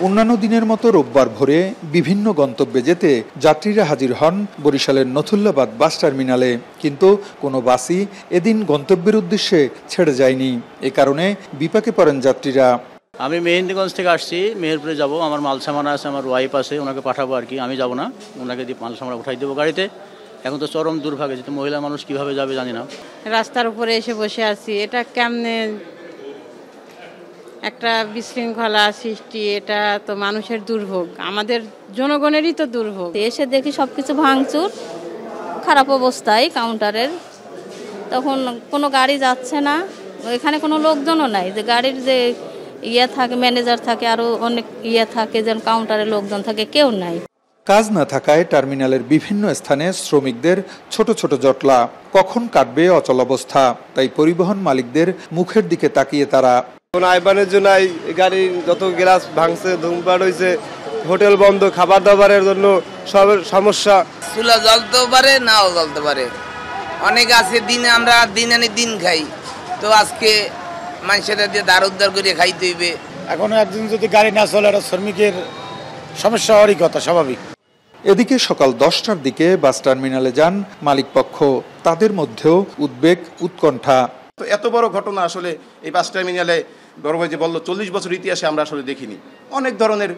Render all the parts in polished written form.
অন্যান্য দিনের মতো রোববার ভোরে বিভিন্ন গন্তব্যে যেতে যাত্রীরা হাজির হন বরিশালের নথুল্লাবাদ বাস টার্মিনালে, কিন্তু কোনো বাসই এদিন গন্তব্যের উদ্দেশ্যে ছেড়ে যায়নি। এ কারণে বিপাকে পড়েন যাত্রীরা। আমি মেহেন্দিগঞ্জ থেকে আসছি, মেহেরপুরে যাব। আমার মাল সামান আছে, আমার ওয়াইফ আছে, ওনাকে পাঠাবো আর কি। আমি যাব না, ওনাকে দিয়ে মাল সামান উঠাই দেবো গাড়িতে। এখন তো চরম দুর্ভাগ্য, যেহেতু মহিলা মানুষ কিভাবে যাবে জানি না। রাস্তার উপরে এসে বসে আছি, এটা কেমনে একটা বিশৃঙ্খলা সৃষ্টি, এটা তো মানুষের দুর্ভোগ, আমাদের জনগণেরই তো দুর্ভোগ। এসে দেখি সবকিছু ভাঙচুর, খারাপ অবস্থায় কাউন্টারের। তখন কোনো গাড়ি যাচ্ছে না, এখানে কোনো লোকজনও নাই। যে গাড়ির যে থাকে, ম্যানেজার থাকে, আরো অনেক থাকে, যেন কাউন্টারে লোকজন থাকে, কেউ নাই। কাজ না থাকায় টার্মিনালের বিভিন্ন স্থানে শ্রমিকদের ছোট ছোট জটলা। কখন কাটবে অচলাবস্থা, তাই পরিবহন মালিকদের মুখের দিকে তাকিয়ে তারা। আইবানের জন্য গাড়ির যত গ্লাস ভাঙছে, ধূমপান হয়েছে, হোটেল বন্ধ, খাবার দাবারের জন্য সবের সমস্যা। চুলা জ্বলতেও পারে, নাও জ্বলতে পারে। অনেক আছে দিনে, আমরা দিন আনি দিন খাই, তো আজকে মানুষের দিয়ে দাঁড় উদ্ধার করে খাইতে হইবে। এখনো একদিন যদি গাড়ি না চলে, শ্রমিকের সমস্যা হওয়ারই কথা, স্বাভাবিক। এদিকে সকাল 10টার দিকে বাস টার্মিনালে যান মালিকপক্ষ, তাদের মধ্যেও উদ্বেগ, উৎকণ্ঠা। তো এত বড় ঘটনা আসলে এই বাস টার্মিনালে বড় ভাই যে বললো 40 বছর ইতিহাসে আমরা আসলে দেখিনি। অনেক ধরনের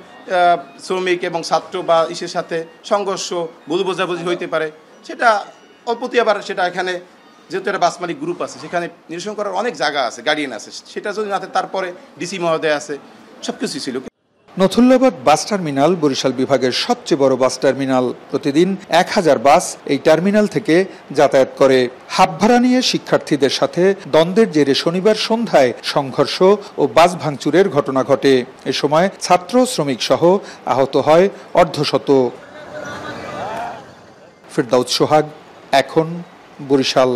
শ্রমিক এবং ছাত্র বা ইসের সাথে সংঘর্ষ, ভুল বোঝাবুঝি হইতে পারে। সেটা অল্পতি আবার সেটা এখানে যেহেতু একটা বাস মালিক গ্রুপ আছে, সেখানে নিরসন করার অনেক জায়গা আছে, গার্ডিয়ান আছে, সেটা যদি না থাকে, তারপরে ডিসি মহোদয় আছে, সব কিছুই ছিল। নথুল্লাবাদ বাস টার্মিনাল বরিশাল বিভাগের সবচেয়ে বড় বাস টার্মিনাল। প্রতিদিন 1000 বাস এই টার্মিনাল থেকে যাতায়াত করে। হাত ভাড়া নিয়ে শিক্ষার্থীদের সাথে দ্বন্দ্বের জেরে শনিবার সন্ধ্যায় সংঘর্ষ ও বাস ভাঙচুরের ঘটনা ঘটে। এ সময় ছাত্র, শ্রমিক সহ আহত হয় অর্ধশত। ফেরদাউস সোহাগ, এখন, বরিশাল।